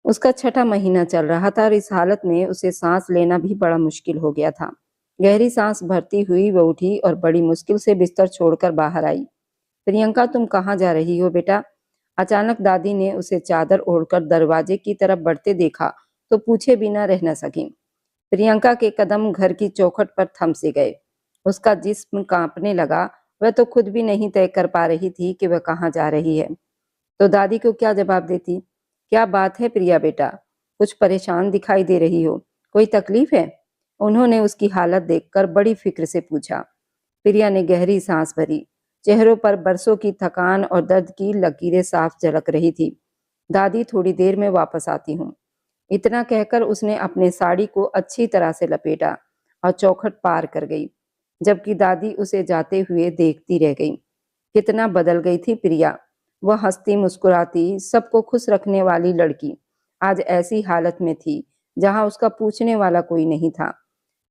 उसका छठा महीना चल रहा था और इस हालत में उसे सांस लेना भी बड़ा मुश्किल हो गया था। गहरी सांस भरती हुई वह उठी और बड़ी मुश्किल से बिस्तर छोड़कर बाहर आई। प्रियंका, तुम कहाँ जा रही हो बेटा? अचानक दादी ने उसे चादर ओढ़कर दरवाजे की तरफ बढ़ते देखा तो पूछे बिना रह न सकी। प्रियंका के कदम घर की चौखट पर थम से गए। उसका जिस्म कांपने लगा। वह तो खुद भी नहीं तय कर पा रही थी कि वह कहाँ जा रही है। तो दादी को क्या जवाब देती? क्या बात है प्रिया बेटा, कुछ परेशान दिखाई दे रही हो, कोई तकलीफ है? उन्होंने उसकी हालत देखकर बड़ी फिक्र से पूछा। प्रिया ने गहरी सांस भरी। चेहरों पर बरसों की थकान और दर्द की लकीरें साफ झलक रही थी। दादी, थोड़ी देर में वापस आती हूँ। इतना कहकर उसने अपने साड़ी को अच्छी तरह से लपेटा और चौखट पार कर गई, जबकि दादी उसे जाते हुए देखती रह गई। कितना बदल गई थी प्रिया। वह हंसती मुस्कुराती, सबको खुश रखने वाली लड़की आज ऐसी हालत में थी जहां उसका पूछने वाला कोई नहीं था।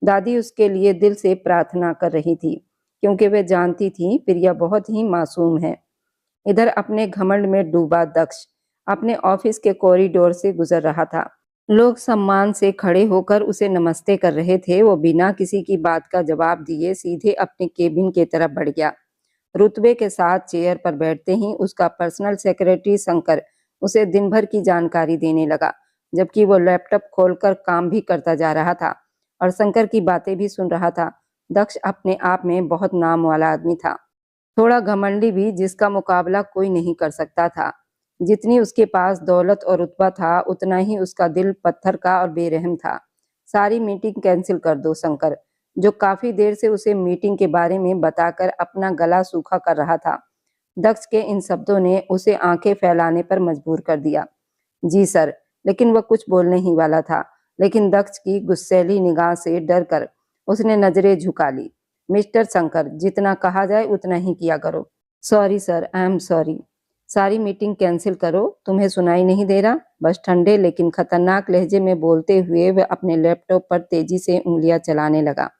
दादी उसके लिए दिल से प्रार्थना कर रही थी, क्योंकि वे जानती थी प्रिया बहुत ही मासूम है। इधर अपने घमंड में डूबा दक्ष अपने ऑफिस के कॉरिडोर से गुजर रहा था। लोग सम्मान से खड़े होकर उसे नमस्ते कर रहे थे। वो बिना किसी की बात का जवाब दिए सीधे अपने केबिन की तरफ बढ़ गया। रुतबे के साथ चेयर पर बैठते ही उसका पर्सनल सेक्रेटरी शंकर उसे दिन भर की जानकारी देने लगा, जबकि वो लैपटॉप खोलकर काम भी करता जा रहा था और शंकर की बातें भी सुन रहा था। दक्ष अपने आप में बहुत नाम वाला आदमी था, थोड़ा घमंडी भी, जिसका मुकाबला कोई नहीं कर सकता था। जितनी उसके पास दौलत और रुतबा था, उतना ही उसका दिल पत्थर का और बेरहम था। सारी मीटिंग कैंसिल कर दो शंकर, जो काफी देर से उसे मीटिंग के बारे में बताकर अपना गला सूखा कर रहा था। दक्ष के इन शब्दों ने उसे आंखें फैलाने पर मजबूर कर दिया। जी सर, लेकिन वह कुछ बोलने ही वाला था, लेकिन दक्ष की गुस्सैली निगाह से डर कर उसने नजरें झुका ली। मिस्टर शंकर, जितना कहा जाए उतना ही किया करो। Sorry sir, I am sorry. सारी मीटिंग कैंसिल करो। तुम्हें सुनाई नहीं दे रहा? बस ठंडे लेकिन खतरनाक लहजे में बोलते हुए वह अपने लैपटॉप पर तेजी से उंगलियां चलाने लगा।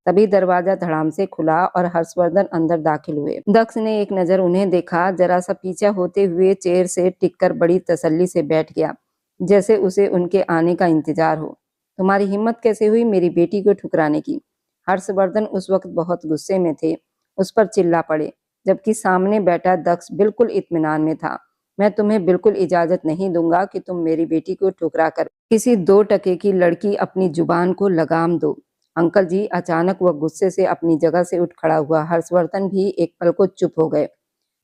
तभी दरवाजा धड़ाम से खुला और हर्षवर्धन अंदर दाखिल हुए। दक्ष ने एक नजर उन्हें देखा, जरा सा पीछा होते हुए चेयर से टिककर बड़ी तसल्ली से बैठ गया, जैसे उसे उनके आने का इंतजार हो। तुम्हारी हिम्मत कैसे हुई मेरी बेटी को ठुकराने की? हर्षवर्धन उस वक्त बहुत गुस्से में थे, उस पर चिल्ला पड़े, जबकि सामने बैठा दक्ष बिल्कुल इत्मीनान में था। मैं तुम्हें बिल्कुल इजाजत नहीं दूंगा कि तुम मेरी बेटी को ठुकरा कर किसी 2 टके की लड़की अपनी जुबान को लगाम दो। अंकल जी, अचानक वह गुस्से से अपनी जगह से उठ खड़ा हुआ। हर्षवर्धन भी एक पल को चुप हो गए।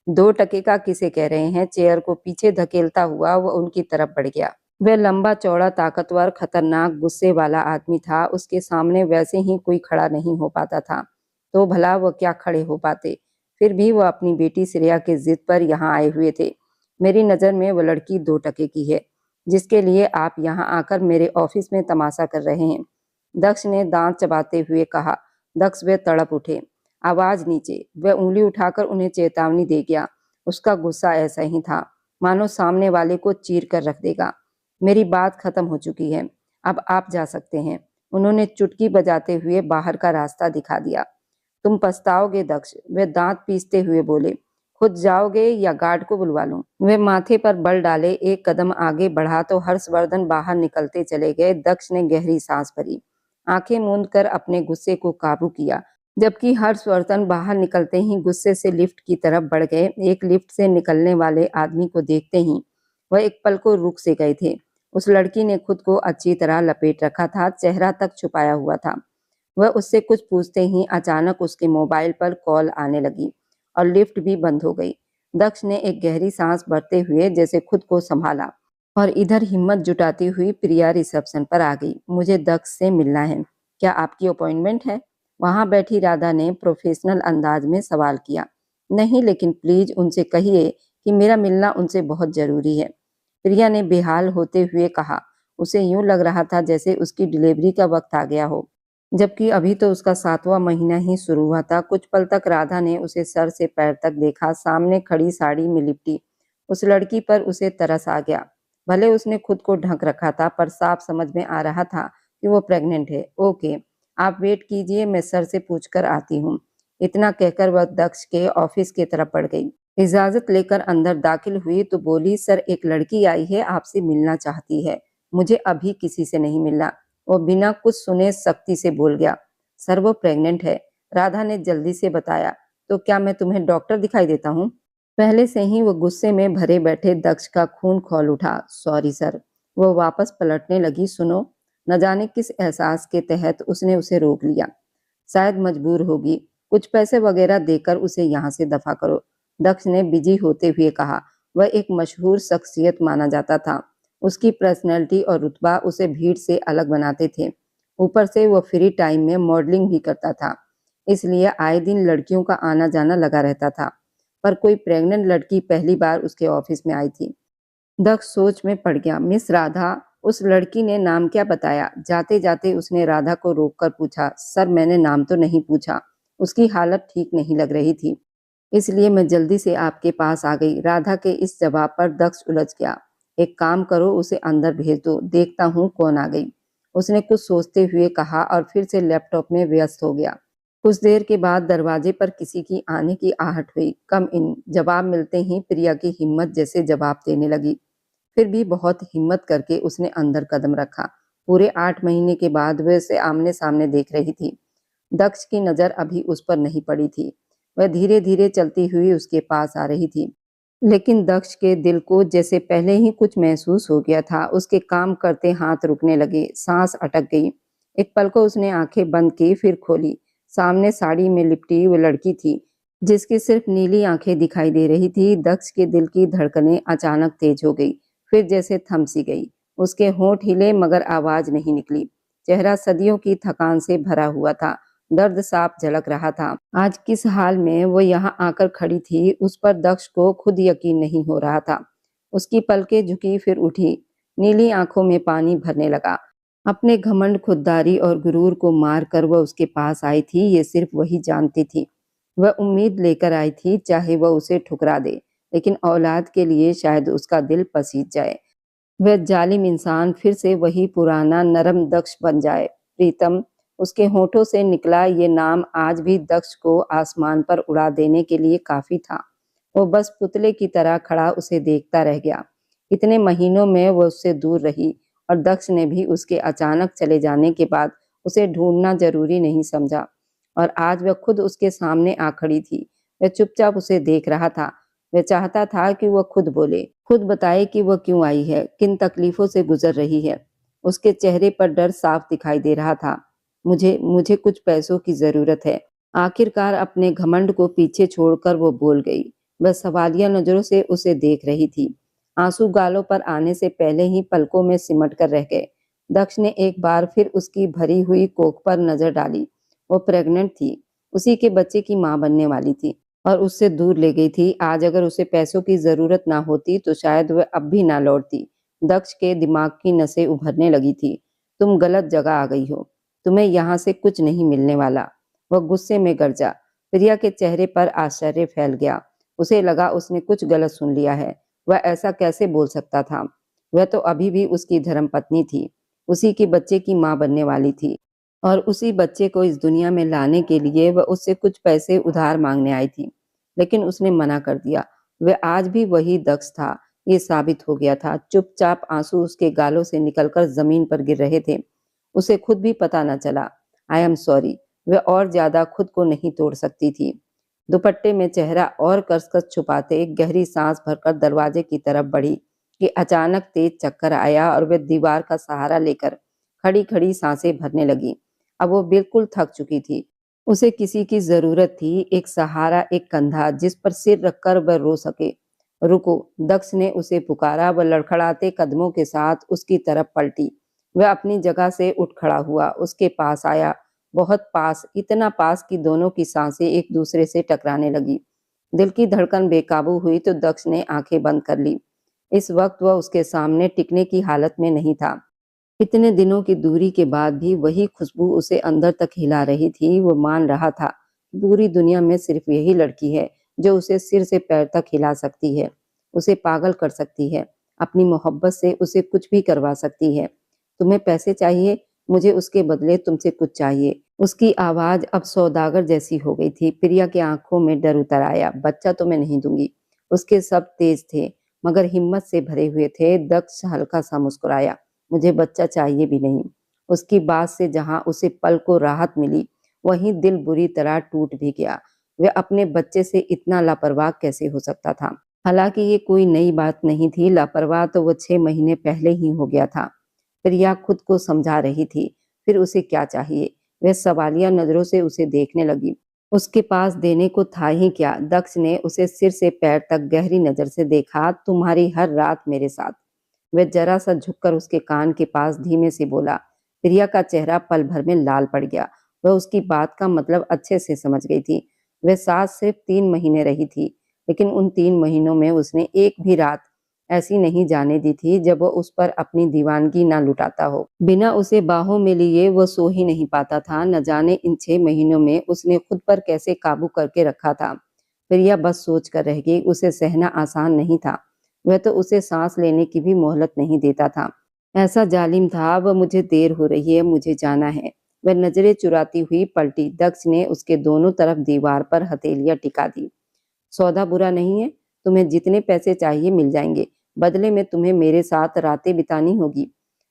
2 टके का किसे कह रहे हैं? चेयर को पीछे धकेलता हुआ वह उनकी तरफ बढ़ गया। वह लंबा चौड़ा ताकतवर खतरनाक गुस्से वाला आदमी था। उसके सामने वैसे ही कोई खड़ा नहीं हो पाता था, तो भला वह क्या खड़े हो पाते। फिर भी वह अपनी बेटी श्रेया के जिद पर यहाँ आए हुए थे। मेरी नजर में वह लड़की 2 टके की है, जिसके लिए आप यहाँ आकर मेरे ऑफिस में तमाशा कर रहे हैं। दक्ष ने दांत चबाते हुए कहा। दक्ष वे तड़प उठे। आवाज नीचे। वह उंगली उठाकर उन्हें चेतावनी दे गया। उसका गुस्सा ऐसा ही था, मानो सामने वाले को चीर कर रख देगा। मेरी बात खत्म हो चुकी है, अब आप जा सकते हैं। उन्होंने चुटकी बजाते हुए बाहर का रास्ता दिखा दिया। तुम पछताओगे दक्ष, वे दांत पीसते हुए बोले। खुद जाओगे या गार्ड को बुलवा लूं? वे माथे पर बल डाले एक कदम आगे बढ़ा तो हर्षवर्धन बाहर निकलते चले गए। दक्ष ने गहरी सांस भरी, आंखें मूंद कर अपने गुस्से को काबू किया, जबकि हर्षवर्धन बाहर निकलते ही गुस्से से लिफ्ट की तरफ बढ़ गए। एक लिफ्ट से निकलने वाले आदमी को देखते ही वह एक पल को रुक से गए थे। उस लड़की ने खुद को अच्छी तरह लपेट रखा था, चेहरा तक छुपाया हुआ था। वह उससे कुछ पूछते ही अचानक उसके मोबाइल पर कॉल आने लगी और लिफ्ट भी बंद हो गई। दक्ष ने एक गहरी सांस भरते हुए जैसे खुद को संभाला और इधर हिम्मत जुटाती हुई प्रिया रिसेप्शन पर आ गई। मुझे दक्ष से मिलना है, क्या आपकी अपॉइंटमेंट है? वहां बैठी राधा ने प्रोफेशनल अंदाज में सवाल किया। नहीं, लेकिन प्लीज उनसे कहिए कि मेरा मिलना उनसे बहुत जरूरी है, प्रिया ने बेहाल होते हुए कहा। उसे यूं लग रहा था जैसे उसकी डिलीवरी का वक्त आ गया हो, जबकि अभी तो उसका 7वां महीना ही शुरू हुआ था। कुछ पल तक राधा ने उसे सर से पैर तक देखा। सामने खड़ी साड़ी में लिपटी उस लड़की पर उसे तरस आ गया। भले उसने खुद को ढक रखा था, पर साफ समझ में आ रहा था कि वो प्रेग्नेंट है। ओके, आप वेट कीजिए, मैं सर से पूछकर आती हूँ। इतना कहकर वह दक्ष के ऑफिस की तरफ बढ़ गई। इजाजत लेकर अंदर दाखिल हुई तो बोली, सर एक लड़की आई है, आपसे मिलना चाहती है। मुझे अभी किसी से नहीं मिलना। वो बिना कुछ सुने सख्ती से बोल गया। सर वो प्रेग्नेंट है। राधा ने जल्दी से बताया। तो क्या मैं तुम्हें डॉक्टर दिखाई देता हूँ? पहले से ही वो गुस्से में भरे बैठे दक्ष का खून खौल उठा। Sorry sir. वो वापस पलटने लगी। सुनो, न जाने किस एहसास के तहत उसने उसे रोक लिया। शायद मजबूर होगी। कुछ पैसे वगैरह देकर उसे यहाँ से दफा करो। दक्ष ने बिजी होते हुए कहा। वह एक मशहूर शख्सियत माना जाता था। उसकी पर्सनैलिटी और रुतबा उसे भीड़ से अलग बनाते थे। ऊपर से वो फ्री टाइम में मॉडलिंग भी करता था, इसलिए आए दिन लड़कियों का आना जाना लगा रहता था। पर कोई प्रेग्नेंट लड़की पहली बार उसके ऑफिस में आई थी। दक्ष सोच में पड़ गया। मिस राधा। उस लड़की ने नाम क्या बताया? जाते जाते उसने राधा को रोककर पूछा। सर मैंने नाम तो नहीं पूछा। उसकी हालत ठीक नहीं लग रही थी, इसलिए मैं जल्दी से आपके पास आ गई। राधा के इस जवाब पर दक्ष उलझ गया। एक काम करो, उसे अंदर भेज दो, देखता हूँ कौन आ गई। उसने कुछ सोचते हुए कहा और फिर से लैपटॉप में व्यस्त हो गया। कुछ देर के बाद दरवाजे पर किसी की आने की आहट हुई। कम इन। जवाब मिलते ही प्रिया की हिम्मत जैसे जवाब देने लगी। फिर भी बहुत हिम्मत करके उसने अंदर कदम रखा। पूरे 8 महीने के बाद वह उसे आमने सामने देख रही थी। दक्ष की नजर अभी उस पर नहीं पड़ी थी। वह धीरे धीरे चलती हुई उसके पास आ रही थी, लेकिन दक्ष के दिल को जैसे पहले ही कुछ महसूस हो गया था। उसके काम करते हाथ रुकने लगे, सांस अटक गई। एक पल को उसने आंखें बंद की, फिर खोली। सामने साड़ी में लिपटी वो लड़की थी, जिसकी सिर्फ नीली आंखें दिखाई दे रही थी। दक्ष के दिल की धड़कनें अचानक तेज हो गई, फिर जैसे थम सी गई। उसके होंठ हिले मगर आवाज नहीं निकली। चेहरा सदियों की थकान से भरा हुआ था। दर्द साफ झलक रहा था। आज किस हाल में वो यहाँ आकर खड़ी थी, उस पर दक्ष को खुद यकीन नहीं हो रहा था। उसकी पलकें झुकी, फिर उठी। नीली आंखों में पानी भरने लगा। अपने घमंड, खुददारी और गुरूर को मार कर वह उसके पास आई थी, ये सिर्फ वही जानती थी। वह उम्मीद लेकर आई थी, चाहे वह उसे ठुकरा दे, लेकिन औलाद के लिए शायद उसका दिल पसीज जाए। वह जालिम इंसान फिर से वही पुराना नरम दक्ष बन जाए। प्रीतम। उसके होठों से निकला ये नाम आज भी दक्ष को आसमान पर उड़ा देने के लिए काफी था। वो बस पुतले की तरह खड़ा उसे देखता रह गया। इतने महीनों में वो उससे दूर रही, और दक्ष ने भी उसके अचानक चले जाने के बाद उसे ढूंढना जरूरी नहीं समझा। और आज वह खुद उसके सामने आ खड़ी थी। वह चुपचाप उसे देख रहा था। वह चाहता था कि वह खुद बोले, खुद बताए कि वह क्यों आई है, किन तकलीफों से गुजर रही है। उसके चेहरे पर डर साफ दिखाई दे रहा था। मुझे मुझे कुछ पैसों की जरूरत है। आखिरकार अपने घमंड को पीछे छोड़कर वो बोल गई। वह सवालिया नजरों से उसे देख रही थी। आंसू गालों पर आने से पहले ही पलकों में सिमट कर रह गए। दक्ष ने एक बार फिर उसकी भरी हुई कोख पर नजर डाली। वो प्रेग्नेंट थी, उसी के बच्चे की मां बनने वाली थी, और उससे दूर ले गई थी। आज अगर उसे पैसों की जरूरत ना होती तो शायद वह अब भी ना लौटती। दक्ष के दिमाग की नसें उभरने लगी थी। तुम गलत जगह आ गई हो। तुम्हें यहाँ से कुछ नहीं मिलने वाला। वह गुस्से में गरजा। प्रिया के चेहरे पर आश्चर्य फैल गया। उसे लगा उसने कुछ गलत सुन लिया है। वह ऐसा कैसे बोल सकता था? वह तो अभी भी उसकी धर्मपत्नी थी, उसी के बच्चे की मां बनने वाली थी, और उसी बच्चे को इस दुनिया में लाने के लिए वह उससे कुछ पैसे उधार मांगने आई थी। लेकिन उसने मना कर दिया। वह आज भी वही दक्ष था, ये साबित हो गया था। चुपचाप आंसू उसके गालों से निकलकर जमीन पर गिर रहे थे। उसे खुद भी पता न चला। I am sorry. वह और ज्यादा खुद को नहीं तोड़ सकती थी। दुपट्टे में चेहरा और कसकर छुपाते गहरी सांस भरकर दरवाजे की तरफ बढ़ी कि अचानक तेज चक्कर आया और वह दीवार का सहारा लेकर खड़ी खड़ी सांसें भरने लगी। अब वो बिल्कुल थक चुकी थी। उसे किसी की जरूरत थी, एक सहारा, एक कंधा जिस पर सिर रखकर वह रो सके। रुको। दक्ष ने उसे पुकारा। वह लड़खड़ाते कदमों के साथ उसकी तरफ पलटी। वह अपनी जगह से उठ खड़ा हुआ, उसके पास आया, बहुत पास, इतना पास कि दोनों की सांसें एक दूसरे से टकराने लगी। दिल की धड़कन बेकाबू हुई तो दक्ष ने आंखें बंद कर ली। इस वक्त वह उसके सामने टिकने की हालत में नहीं था। इतने दिनों की दूरी के बाद भी वही खुशबू उसे अंदर तक हिला रही थी। वो मान रहा था पूरी दुनिया में सिर्फ यही लड़की है जो उसे सिर से पैर तक हिला सकती है, उसे पागल कर सकती है, अपनी मोहब्बत से उसे कुछ भी करवा सकती है। तुम्हें पैसे चाहिए? मुझे उसके बदले तुमसे कुछ चाहिए। उसकी आवाज अब सौदागर जैसी हो गई थी। प्रिया की आंखों में डर उतर आया। बच्चा तो मैं नहीं दूंगी, उसके शब्द तेज थे मगर हिम्मत से भरे हुए थे। दक्ष हल्का सा मुस्कुराया। मुझे बच्चा चाहिए भी नहीं। उसकी बात से जहां उसे पल को राहत मिली, वहीं दिल बुरी तरह टूट भी गया। वह अपने बच्चे से इतना लापरवाह कैसे हो सकता था? हालांकि ये कोई नई बात नहीं थी। लापरवाह तो वो 6 महीने पहले ही हो गया था। प्रिया खुद को समझा रही थी। फिर उसे क्या चाहिए? वह सवालिया नजरों से उसे देखने लगी। उसके पास देने को था ही क्या? दक्ष ने उसे सिर से पैर तक गहरी नजर से देखा। तुम्हारी हर रात मेरे साथ। वह जरा सा झुककर उसके कान के पास धीमे से बोला। प्रिया का चेहरा पल भर में लाल पड़ गया। वह उसकी बात का मतलब अच्छे से समझ गई थी। वह साथ सिर्फ 3 महीने रही थी, लेकिन उन 3 महीनों में उसने एक भी रात ऐसी नहीं जाने दी थी जब वो उस पर अपनी दीवानगी ना लुटाता हो। बिना उसे बाहों में लिए वो सो ही नहीं पाता था। न जाने इन 6 महीनों में उसने खुद पर कैसे काबू करके रखा था। प्रिया बस सोच कर रह गई। उसे सहना आसान नहीं था। वह तो उसे सांस लेने की भी मोहलत नहीं देता था। ऐसा जालिम था। वह मुझे देर हो रही है, मुझे जाना है। वह नजरें चुराती हुई पलटी। दक्ष ने उसके दोनों तरफ दीवार पर हथेलियां टिका दी। सौदा बुरा नहीं है। तुम्हें जितने पैसे चाहिए मिल जाएंगे। बदले में तुम्हें मेरे साथ रातें बितानी होगी।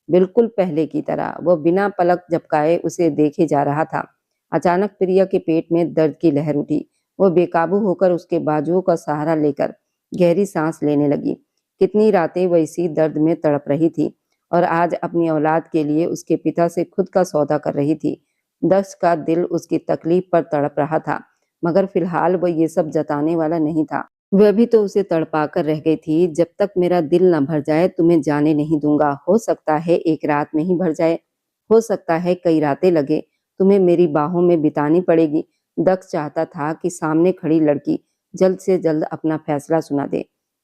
बिल्कुल पहले की तरह। वह बिना पलक झपकाए उसे देखे जा रहा था। अचानक प्रिया के पेट में दर्द की लहर उठी। वो बेकाबू होकर उसके बाजुओं का सहारा लेकर गहरी सांस लेने लगी। कितनी रातें वह इसी दर्द में तड़प रही थी और आज अपनी औलाद के लिए उसके पिता से खुद का सौदा कर रही थी। दक्ष का दिल उसकी तकलीफ पर तड़प रहा था, मगर फिलहाल वह ये सब जताने वाला नहीं था। वह भी तो उसे तड़पाकर रह गई थी। जब तक मेरा दिल न भर जाए तुम्हें जाने नहीं दूंगा। हो सकता है एक रात में ही भर जाए, हो सकता है कई रातें लगे। तुम्हें मेरी बाहों में बितानी पड़ेगी। दक्ष चाहता था कि सामने खड़ी लड़की जल्द से जल्द अपना फैसला सुना दे,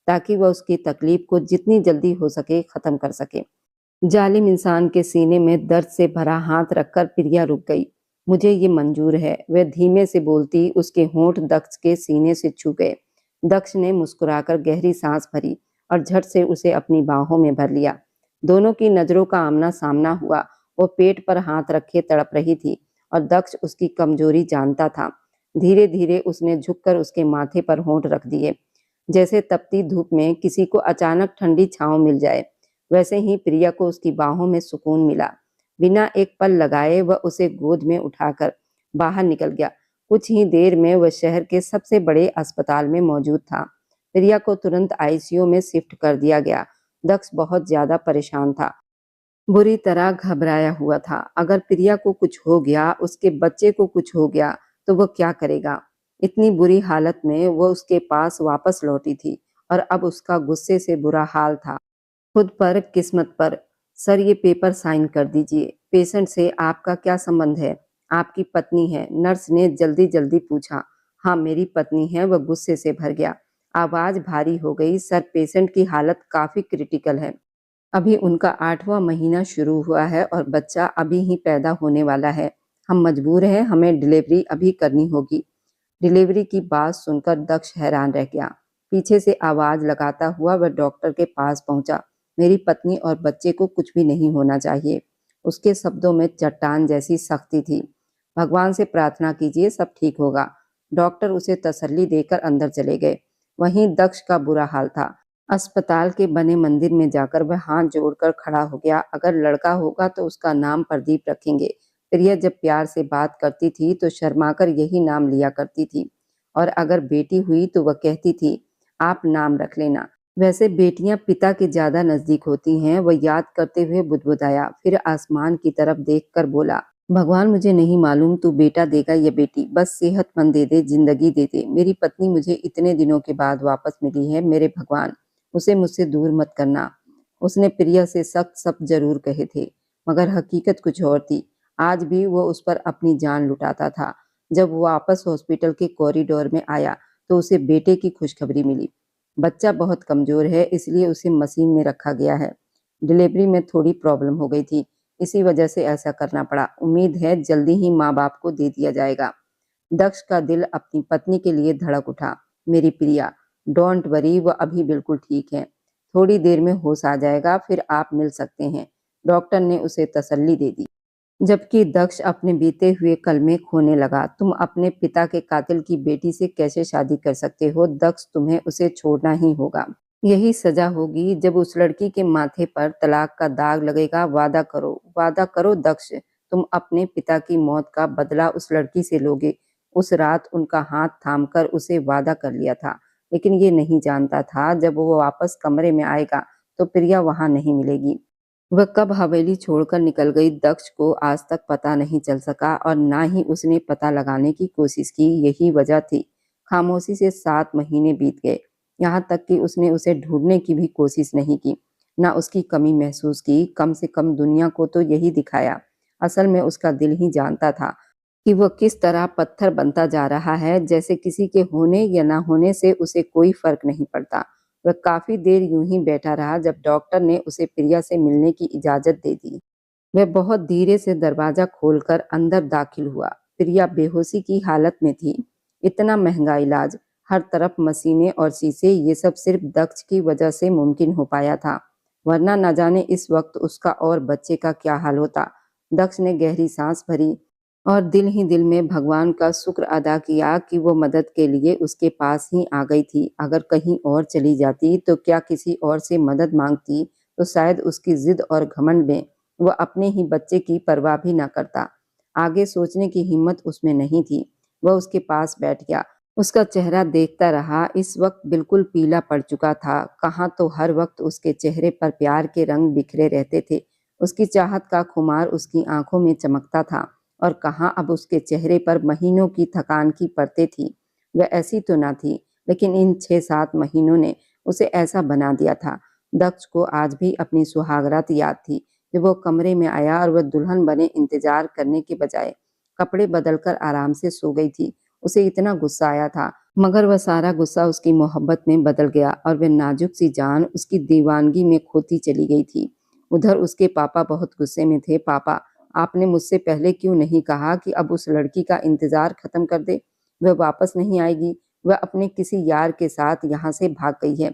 ताकि वह उसकी तकलीफ को जितनी जल्दी हो सके खत्म कर सके। जालिम इंसान के सीने में दर्द से भरा हाथ रखकर प्रिया रुक गई। मुझे ये मंजूर है, वह धीमे से बोलती। उसके होंठ दक्ष के सीने से छू गए। दक्ष ने मुस्कुराकर गहरी सांस भरी और झट से उसे अपनी बाहों में भर लिया। दोनों की नजरों का आमना सामना हुआ। वो पेट पर हाथ रखे तड़प रही थी और दक्ष उसकी कमजोरी जानता था। धीरे धीरे उसने झुककर उसके माथे पर होंठ रख दिए। जैसे तपती धूप में किसी को अचानक ठंडी छांव मिल जाए, वैसे ही प्रिया को उसकी बाहों में सुकून मिला। बिना एक पल लगाए वह उसे गोद में उठाकर बाहर निकल गया। कुछ ही देर में वह शहर के सबसे बड़े अस्पताल में मौजूद था। प्रिया को तुरंत आईसीयू में शिफ्ट कर दिया गया। दक्ष बहुत ज्यादा परेशान था, बुरी तरह घबराया हुआ था। अगर प्रिया को कुछ हो गया, उसके बच्चे को कुछ हो गया, तो वह क्या करेगा? इतनी बुरी हालत में वो उसके पास वापस लौटी थी और अब उसका गुस्से से बुरा हाल था। खुद पर, किस्मत पर। सर, ये पेपर साइन कर दीजिए। पेशेंट से आपका क्या संबंध है? आपकी पत्नी है, नर्स ने जल्दी जल्दी पूछा। हाँ, मेरी पत्नी है। वह गुस्से से भर गया। आवाज भारी हो गई। सर, पेशेंट की हालत काफी क्रिटिकल है। अभी उनका 8वां महीना शुरू हुआ है और बच्चा अभी ही पैदा होने वाला है। हम मजबूर हैं, हमें डिलीवरी अभी करनी होगी। डिलीवरी की बात सुनकर दक्ष हैरान रह गया। पीछे से आवाज लगाता हुआ वह डॉक्टर के पास पहुंचा। मेरी पत्नी और बच्चे को कुछ भी नहीं होना चाहिए। उसके शब्दों में चट्टान जैसी सख्ती थी। भगवान से प्रार्थना कीजिए, सब ठीक होगा। डॉक्टर उसे तसल्ली देकर अंदर चले गए। वहीं दक्ष का बुरा हाल था। अस्पताल के बने मंदिर में जाकर वह हाथ जोड़कर खड़ा हो गया। अगर लड़का होगा तो उसका नाम प्रदीप रखेंगे। प्रिया जब प्यार से बात करती थी तो शर्माकर यही नाम लिया करती थी, और अगर बेटी हुई तो वह कहती थी, आप नाम रख लेना। वैसे बेटियां पिता के ज्यादा नजदीक होती हैं। वह याद करते हुए बुदबुदाया, फिर आसमान की तरफ देखकर बोला, भगवान, मुझे नहीं मालूम तू बेटा देगा या बेटी, बस सेहतमंद दे दे, जिंदगी दे दे। मेरी पत्नी मुझे इतने दिनों के बाद वापस मिली है। मेरे भगवान, उसे मुझसे दूर मत करना। उसने प्रिया से सख्त शब्द जरूर कहे थे, मगर हकीकत कुछ और थी। आज भी वो उस पर अपनी जान लुटाता था। जब वो वापस हॉस्पिटल के कॉरिडोर में आया तो उसे बेटे की खुशखबरी मिली। बच्चा बहुत कमजोर है, इसलिए उसे मशीन में रखा गया है। डिलीवरी में थोड़ी प्रॉब्लम हो गई थी, इसी वजह से ऐसा करना पड़ा। उम्मीद है जल्दी ही माँ बाप को दे दिया जाएगा। दक्ष का दिल अपनी पत्नी के लिए धड़क उठा। मेरी प्रिया, डोंट वरी, वह अभी बिल्कुल ठीक है। थोड़ी देर में होश आ जाएगा, फिर आप मिल सकते हैं। डॉक्टर ने उसे तसल्ली दे दी। जबकि दक्ष अपने बीते हुए कल में खोने लगा। तुम अपने पिता के कातिल की बेटी से कैसे शादी कर सकते हो दक्ष, तुम्हें उसे छोड़ना ही होगा। यही सजा होगी जब उस लड़की के माथे पर तलाक का दाग लगेगा। वादा करो दक्ष, तुम अपने पिता की मौत का बदला उस लड़की से लोगे। उस रात उनका हाथ थामकर उसे वादा कर लिया था, लेकिन ये नहीं जानता था जब वो वापस कमरे में आएगा तो प्रिया वहां नहीं मिलेगी। वह कब हवेली छोड़कर निकल गई दक्ष को आज तक पता नहीं चल सका और ना ही उसने पता लगाने की कोशिश की। यही वजह थी। खामोशी से 7 महीने बीत गए, यहाँ तक कि उसने उसे ढूंढने की भी कोशिश नहीं की, ना उसकी कमी महसूस की। कम से कम दुनिया को तो यही दिखाया। असल में उसका दिल ही जानता था कि वह किस तरह पत्थर बनता जा रहा है, जैसे किसी के होने या ना होने से उसे कोई फर्क नहीं पड़ता। वह काफी देर यूं ही बैठा रहा जब डॉक्टर ने उसे प्रिया से मिलने की इजाजत दे दी। वह बहुत धीरे से दरवाजा खोलकर अंदर दाखिल हुआ। प्रिया बेहोशी की हालत में थी। इतना महंगा इलाज, हर तरफ मशीनें और शीशे, ये सब सिर्फ दक्ष की वजह से मुमकिन हो पाया था, वरना न जाने इस वक्त उसका और बच्चे का क्या हाल होता। दक्ष ने गहरी सांस भरी और दिल ही दिल में भगवान का शुक्र अदा किया कि वो मदद के लिए उसके पास ही आ गई थी। अगर कहीं और चली जाती तो क्या किसी और से मदद मांगती तो शायद उसकी जिद और घमंड में वह अपने ही बच्चे की परवाह भी न करता। आगे सोचने की हिम्मत उसमें नहीं थी। वह उसके पास बैठ गया, उसका चेहरा देखता रहा। इस वक्त बिल्कुल पीला पड़ चुका था। कहाँ तो हर वक्त उसके चेहरे पर प्यार के रंग बिखरे रहते थे। उसकी चाहत का खुमार उसकी आंखों में चमकता था, और कहाँ अब उसके चेहरे पर महीनों की थकान की परतें थी। वह ऐसी तो ना थी, लेकिन इन 6-7 महीनों ने उसे ऐसा बना दिया था। दक्ष को आज भी अपनी सुहागरात याद थी, जब वो कमरे में आया और वह दुल्हन बने इंतजार करने के बजाय कपड़े बदलकर आराम से सो गई थी। उसे इतना गुस्सा आया था, मगर वह सारा गुस्सा उसकी मोहब्बत में बदल गया और वह नाजुक सी जान उसकी दीवानगी में खोती चली गई थी। उधर उसके पापा बहुत गुस्से में थे। पापा, आपने मुझसे पहले क्यों नहीं कहा कि अब उस लड़की का इंतजार खत्म कर दे? वह वापस नहीं आएगी। वह अपने किसी यार के साथ यहाँ से भाग गई है,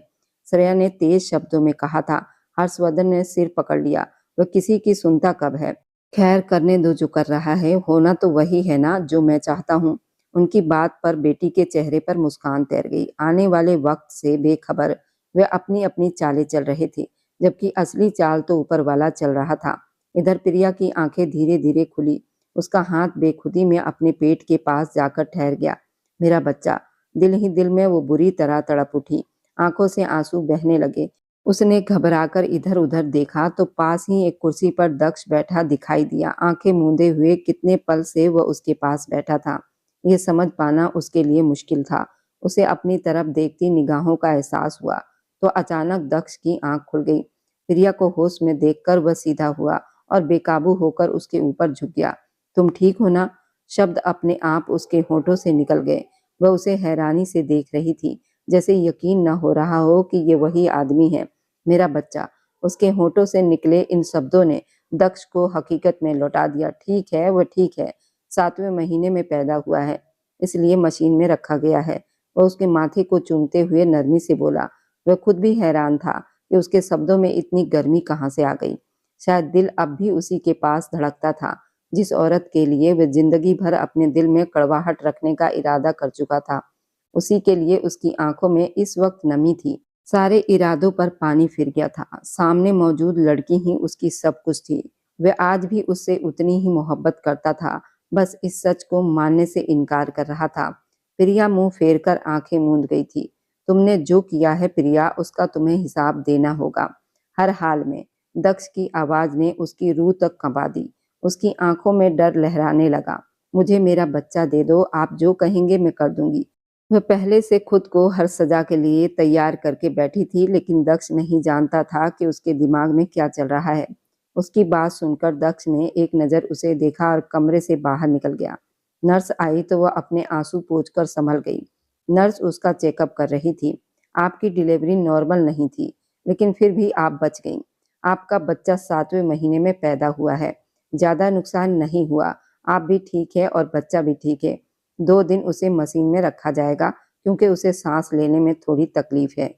श्रेया ने तेज शब्दों में कहा था। हर्षवर्धन ने सिर पकड़ लिया। वह किसी की सुनता कब है? खैर, करने दो जो कर रहा है। होना तो वही है ना जो मैं चाहता हूँ। उनकी बात पर बेटी के चेहरे पर मुस्कान तैर गई। आने वाले वक्त से बेखबर वे अपनी अपनी चालें चल रहे थे, जबकि असली चाल तो ऊपर वाला चल रहा था। इधर प्रिया की आंखें धीरे धीरे खुली। उसका हाथ बेखुदी में अपने पेट के पास जाकर ठहर गया। मेरा बच्चा। दिल ही दिल में वो बुरी तरह तड़प उठी। आंखों से आंसू बहने लगे। उसने घबराकर इधर उधर देखा तो पास ही एक कुर्सी पर दक्ष बैठा दिखाई दिया। आंखें मूंदे हुए कितने पल से वह उसके पास बैठा था, ये समझ पाना उसके लिए मुश्किल था। उसे अपनी तरफ देखती निगाहों का एहसास हुआ तो अचानक दक्ष की आंख खुल गई। प्रिया को होश में देखकर वह सीधा हुआ और बेकाबू होकर उसके ऊपर झुक गया। तुम ठीक हो ना? शब्द अपने आप उसके होठों से निकल गए। वह उसे हैरानी से देख रही थी, जैसे यकीन न हो रहा हो कि ये वही आदमी है। मेरा बच्चा। उसके होठों से निकले इन शब्दों ने दक्ष को हकीकत में लौटा दिया। ठीक है, वह ठीक है। 7वें महीने में पैदा हुआ है, इसलिए मशीन में रखा गया है। वह उसके माथे को चूमते हुए नरमी से बोला। वह खुद भी हैरान था कि उसके शब्दों में इतनी गर्मी कहाँ से आ गई। शायद दिल अब भी उसी के पास धड़कता था, जिस औरत के लिए वह जिंदगी भर अपने दिल में कड़वाहट रखने का इरादा कर चुका था। उसी के लिए उसकी आंखों में इस वक्त नमी थी। सारे इरादों पर पानी फिर गया था। सामने मौजूद लड़की ही उसकी सब कुछ थी। वह आज भी उससे उतनी ही मोहब्बत करता था, बस इस सच को मानने से इनकार कर रहा था। प्रिया मुंह फेरकर आंखें मूंद गई थी। तुमने जो किया है प्रिया, उसका तुम्हें हिसाब देना होगा, हर हाल में। दक्ष की आवाज ने उसकी रूह तक कंपा दी। उसकी आंखों में डर लहराने लगा। मुझे मेरा बच्चा दे दो, आप जो कहेंगे मैं कर दूंगी। वह पहले से खुद को हर सजा के लिए तैयार करके बैठी थी, लेकिन दक्ष नहीं जानता था कि उसके दिमाग में क्या चल रहा है। उसकी बात सुनकर दक्ष ने एक नज़र उसे देखा और कमरे से बाहर निकल गया। नर्स आई तो वह अपने आंसू पोंछकर संभल गई। नर्स उसका चेकअप कर रही थी। आपकी डिलीवरी नॉर्मल नहीं थी, लेकिन फिर भी आप बच गईं। आपका बच्चा 7वें महीने में पैदा हुआ है। ज्यादा नुकसान नहीं हुआ। आप भी ठीक है और बच्चा भी ठीक है। 2 दिन उसे मशीन में रखा जाएगा, क्योंकि उसे सांस लेने में थोड़ी तकलीफ है।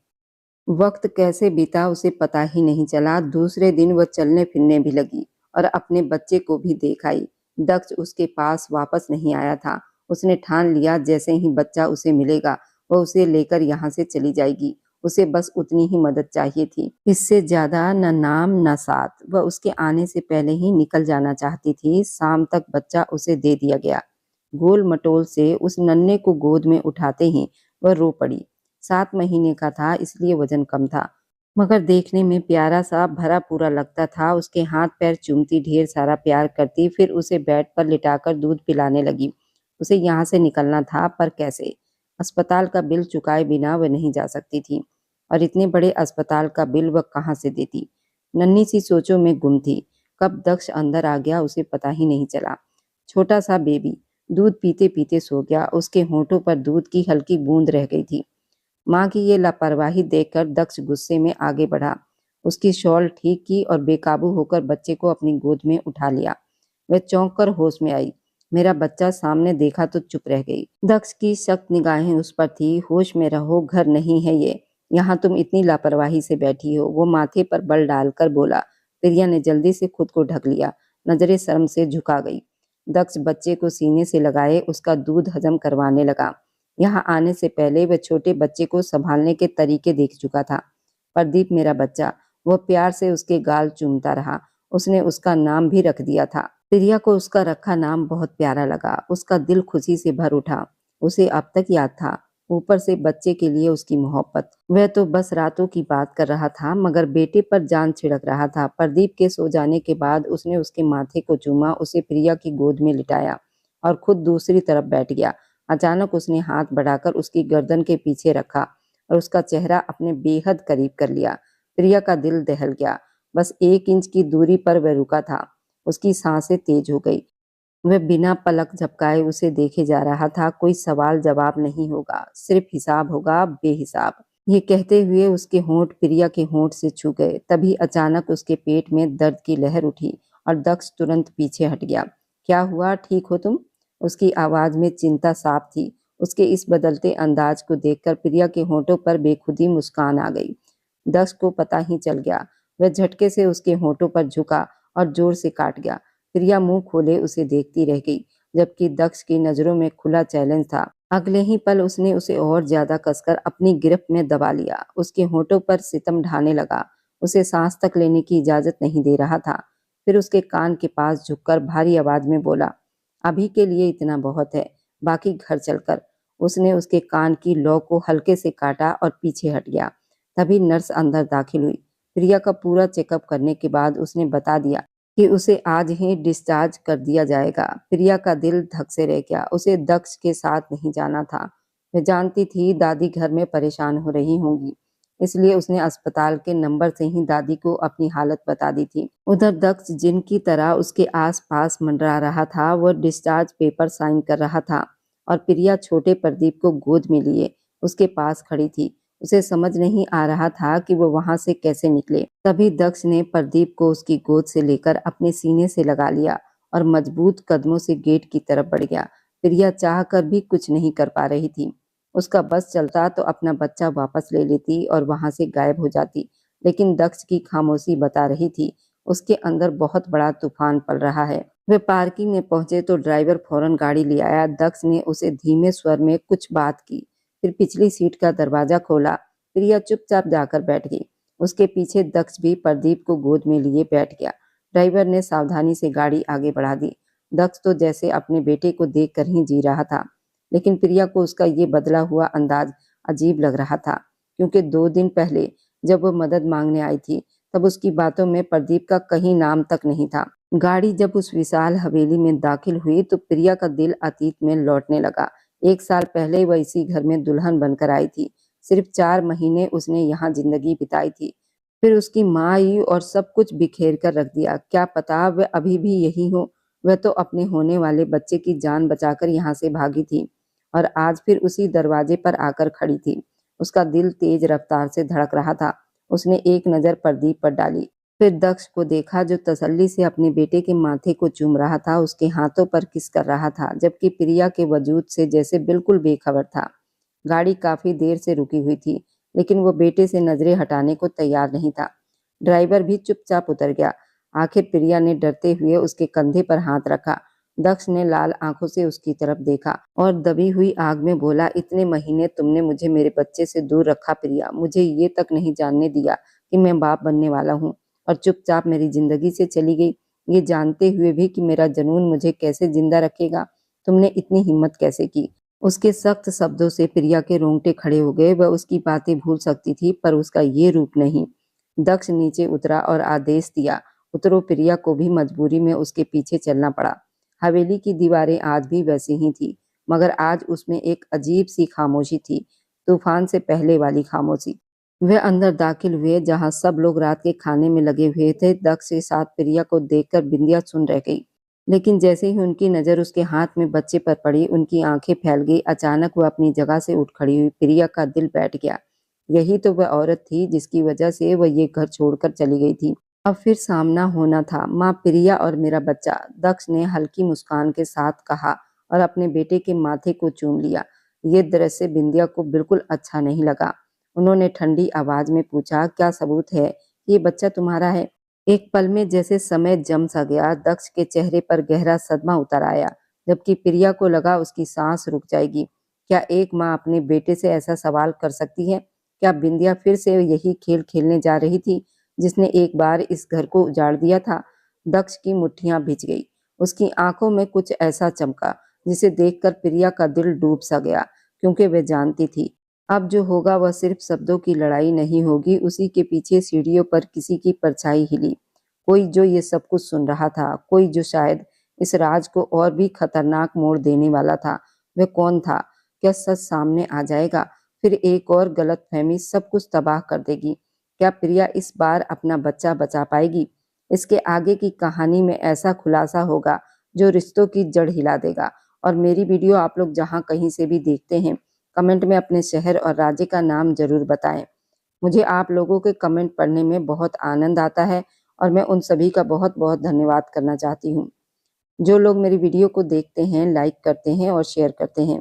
वक्त कैसे बीता उसे पता ही नहीं चला। दूसरे दिन वह चलने फिरने भी लगी और अपने बच्चे को भी देख आई। दक्ष उसके पास वापस नहीं आया था। उसने ठान लिया जैसे ही बच्चा उसे मिलेगा वह उसे लेकर यहाँ से चली जाएगी। उसे बस उतनी ही मदद चाहिए थी, इससे ज्यादा न नाम न साथ। वह उसके आने से पहले ही निकल जाना चाहती थी। शाम तक बच्चा उसे दे दिया गया। गोल मटोल से उस नन्हे को गोद में उठाते ही वह रो पड़ी। 7 महीने का था, इसलिए वजन कम था, मगर देखने में प्यारा सा भरा पूरा लगता था। उसके हाथ पैर चूमती, ढेर सारा प्यार करती, फिर उसे बेड पर लिटाकर दूध पिलाने लगी। उसे यहाँ से निकलना था, पर कैसे? अस्पताल का बिल चुकाए बिना वह नहीं जा सकती थी, और इतने बड़े अस्पताल का बिल वह कहाँ से देती? नन्ही सी सोचों में गुम थी। कब दक्ष अंदर आ गया उसे पता ही नहीं चला। छोटा सा बेबी दूध पीते पीते सो गया। उसके होंठों पर दूध की हल्की बूंद रह गई थी। माँ की ये लापरवाही देखकर दक्ष गुस्से में आगे बढ़ा। उसकी शॉल ठीक की और बेकाबू होकर बच्चे को अपनी गोद में उठा लिया। वह चौंक कर होश में आई। मेरा बच्चा सामने देखा तो चुप रह गई। दक्ष की सख्त निगाहें उस पर थी। होश में रहो, घर नहीं है ये। यहाँ तुम इतनी लापरवाही से बैठी हो। वो माथे पर बल डालकर बोला। प्रिया ने जल्दी से खुद को ढक लिया। नजरें शर्म से झुका गई। दक्ष बच्चे को सीने से लगाए उसका दूध हजम करवाने लगा। यहाँ आने से पहले वह छोटे बच्चे को संभालने के तरीके देख चुका था। प्रदीप मेरा बच्चा। वह प्यार से उसके गाल चूमता रहा। उसने उसका नाम भी रख दिया था। प्रिया को उसका रखा नाम बहुत प्यारा लगा। उसका दिल खुशी से भर उठा। उसे अब तक याद था, ऊपर से बच्चे के लिए उसकी मोहब्बत। वह तो बस रातों की बात कर रहा था, मगर बेटे पर जान छिड़क रहा था। प्रदीप के सो जाने के बाद उसने उसके माथे को चूमा, उसे प्रिया की गोद में लिटाया और खुद दूसरी तरफ बैठ गया। अचानक उसने हाथ बढ़ाकर उसकी गर्दन के पीछे रखा और उसका चेहरा अपने बेहद करीब कर लिया। प्रिया का दिल दहल गया। बस 1 इंच की दूरी पर वह रुका था। उसकी सांसें तेज हो गई। वह बिना पलक झपकाए उसे देखे जा रहा था। कोई सवाल जवाब नहीं होगा, सिर्फ हिसाब होगा, बेहिसाब। ये कहते हुए उसके होंठ प्रिया के होंठ से छू गए। तभी अचानक उसके पेट में दर्द की लहर उठी और दक्ष तुरंत पीछे हट गया। क्या हुआ, ठीक हो तुम? उसकी आवाज में चिंता साफ थी। उसके इस बदलते अंदाज को देखकर प्रिया के होंठों पर बेखुदी मुस्कान आ गई। दक्ष को पता ही चल गया। वह झटके से उसके होंठों पर झुका और जोर से काट गया। प्रिया मुंह खोले उसे देखती रह गई, जबकि दक्ष की नजरों में खुला चैलेंज था। अगले ही पल उसने उसे और ज्यादा कसकर अपनी गिरफ्त में दबा लिया। उसके होंठों पर सितम ढाने लगा। उसे सांस तक लेने की इजाजत नहीं दे रहा था। फिर उसके कान के पास झुककर भारी आवाज में बोला, अभी के लिए इतना बहुत है, बाकी घर चलकर। उसने उसके कान की लौ को हल्के से काटा और पीछे हट गया। तभी नर्स अंदर दाखिल हुई। प्रिया का पूरा चेकअप करने के बाद उसने बता दिया कि उसे आज ही डिस्चार्ज कर दिया जाएगा। प्रिया का दिल धक से रह गया। उसे दक्ष के साथ नहीं जाना था। वह जानती थी दादी घर में परेशान हो रही होंगी, इसलिए उसने अस्पताल के नंबर से ही दादी को अपनी हालत बता दी थी। उधर दक्ष जिनकी तरह उसके आसपास मंडरा रहा था, वह डिस्चार्ज पेपर साइन कर रहा था और प्रिया छोटे प्रदीप को गोद में लिए उसके पास खड़ी थी। उसे समझ नहीं आ रहा था कि वो वहां से कैसे निकले। तभी दक्ष ने प्रदीप को उसकी गोद से लेकर अपने सीने से लगा लिया और मजबूत कदमों से गेट की तरफ बढ़ गया। प्रिया चाह कर भी कुछ नहीं कर पा रही थी। उसका बस चलता तो अपना बच्चा वापस ले लेती और वहां से गायब हो जाती, लेकिन दक्ष की खामोशी बता रही थी उसके अंदर बहुत बड़ा तूफान पड़ रहा है। वे पार्किंग में पहुंचे तो ड्राइवर फौरन गाड़ी ले आया। दक्ष ने उसे धीमे स्वर में कुछ बात की, फिर पिछली सीट का दरवाजा खोला। प्रिया चुपचाप जाकर बैठ गई। उसके पीछे दक्ष भी प्रदीप को गोद में लिए बैठ गया। ड्राइवर ने सावधानी से गाड़ी आगे बढ़ा दी। दक्ष तो जैसे अपने बेटे को देखकर ही जी रहा था, लेकिन प्रिया को उसका ये बदला हुआ अंदाज अजीब लग रहा था, क्योंकि 2 दिन पहले जब वो मदद मांगने आई थी, तब उसकी बातों में प्रदीप का कहीं नाम तक नहीं था। गाड़ी जब उस विशाल हवेली में दाखिल हुई तो प्रिया का दिल अतीत में लौटने लगा। 1 साल पहले वह इसी घर में दुल्हन बनकर आई थी। सिर्फ 4 महीने उसने यहाँ जिंदगी बिताई थी। फिर उसकी माँ आई और सब कुछ बिखेर कर रख दिया। क्या पता वह अभी भी यही हो। वह तो अपने होने वाले बच्चे की जान बचाकर यहाँ से भागी थी और आज फिर उसी दरवाजे पर आकर खड़ी थी। उसका दिल तेज रफ्तार से धड़क रहा था। उसने एक नजर प्रदीप पर डाली, फिर दक्ष को देखा जो तसल्ली से अपने बेटे के माथे को चूम रहा था, उसके हाथों पर किस कर रहा था, जबकि प्रिया के वजूद से जैसे बिल्कुल बेखबर था। गाड़ी काफी देर से रुकी हुई थी, लेकिन वो बेटे से नजरें हटाने को तैयार नहीं था। ड्राइवर भी चुपचाप उतर गया। आखिर प्रिया ने डरते हुए उसके कंधे पर हाथ रखा। दक्ष ने लाल आंखों से उसकी तरफ देखा और दबी हुई आग में बोला, इतने महीने तुमने मुझे मेरे बच्चे से दूर रखा प्रिया, मुझे ये तक नहीं जानने दिया कि मैं बाप बनने वाला हूँ, और चुपचाप मेरी जिंदगी से चली गई, ये जानते हुए भी कि मेरा जुनून मुझे कैसे जिंदा रखेगा। तुमने इतनी हिम्मत कैसे की? उसके सख्त शब्दों से प्रिया के रोंगटे खड़े हो गए। वह उसकी बातें भूल सकती थी, पर उसका ये रूप नहीं। दक्ष नीचे उतरा और आदेश दिया, उतरो। प्रिया को भी मजबूरी में उसके पीछे चलना पड़ा। हवेली की दीवारें आज भी वैसी ही थी, मगर आज उसमें एक अजीब सी खामोशी थी, तूफान से पहले वाली खामोशी। वे अंदर दाखिल हुए, जहां सब लोग रात के खाने में लगे हुए थे। दक्ष के साथ प्रिया को देखकर बिंदिया सुन रह गई, लेकिन जैसे ही उनकी नजर उसके हाथ में बच्चे पर पड़ी, उनकी आंखें फैल गई। अचानक वह अपनी जगह से उठ खड़ी हुई। प्रिया का दिल बैठ गया। यही तो वह औरत थी जिसकी वजह से वह ये घर छोड़कर चली गई थी। अब फिर सामना होना था, माँ प्रिया और मेरा बच्चा। दक्ष ने हल्की मुस्कान के साथ कहा और अपने बेटे के माथे को चूम लिया। ये दृश्य बिंदिया को बिल्कुल अच्छा नहीं लगा। उन्होंने ठंडी आवाज में पूछा, क्या सबूत है कि ये बच्चा तुम्हारा है? एक पल में जैसे समय जम सा गया। दक्ष के चेहरे पर गहरा सदमा उतर आया, जबकि प्रिया को लगा उसकी सांस रुक जाएगी। क्या एक माँ अपने बेटे से ऐसा सवाल कर सकती है? क्या बिंदिया फिर से यही खेल खेलने जा रही थी जिसने एक बार इस घर को उजाड़ दिया था? दक्ष की मुट्ठियां भिज गई। उसकी आंखों में कुछ ऐसा चमका जिसे देखकर प्रिया का दिल डूब सा गया, क्योंकि वह जानती थी अब जो होगा वह सिर्फ शब्दों की लड़ाई नहीं होगी। उसी के पीछे सीढ़ियों पर किसी की परछाई हिली, कोई जो ये सब कुछ सुन रहा था, कोई जो शायद इस राज को और भी खतरनाक मोड़ देने वाला था। वह कौन था? क्या सच सामने आ जाएगा? फिर एक और गलतफहमी सब कुछ तबाह कर देगी। क्या प्रिया इस बार अपना बच्चा बचा पाएगी? इसके आगे की कहानी में ऐसा खुलासा होगा जो रिश्तों की जड़ हिला देगा। और मेरी वीडियो आप लोग जहां कहीं से भी देखते हैं, कमेंट में अपने शहर और राज्य का नाम जरूर बताएं। मुझे आप लोगों के कमेंट पढ़ने में बहुत आनंद आता है और मैं उन सभी का बहुत बहुत धन्यवाद करना चाहती हूँ। जो लोग मेरी वीडियो को देखते हैं, लाइक करते हैं और शेयर करते हैं।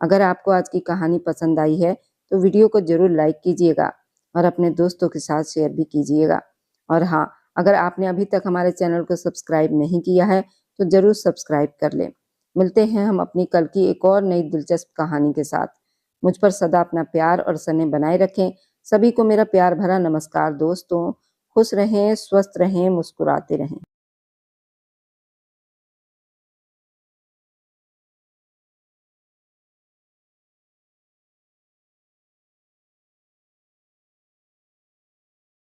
अगर आपको आज की कहानी पसंद आई है तो वीडियो को जरूर लाइक कीजिएगा और अपने दोस्तों के साथ शेयर भी कीजिएगा। और हाँ, अगर आपने अभी तक हमारे चैनल को सब्सक्राइब नहीं किया है तो जरूर सब्सक्राइब कर लें। मिलते हैं हम अपनी कल की एक और नई दिलचस्प कहानी के साथ। मुझ पर सदा अपना प्यार और स्नेह बनाए रखें। सभी को मेरा प्यार भरा नमस्कार दोस्तों। खुश रहें, स्वस्थ रहें, मुस्कुराते रहें।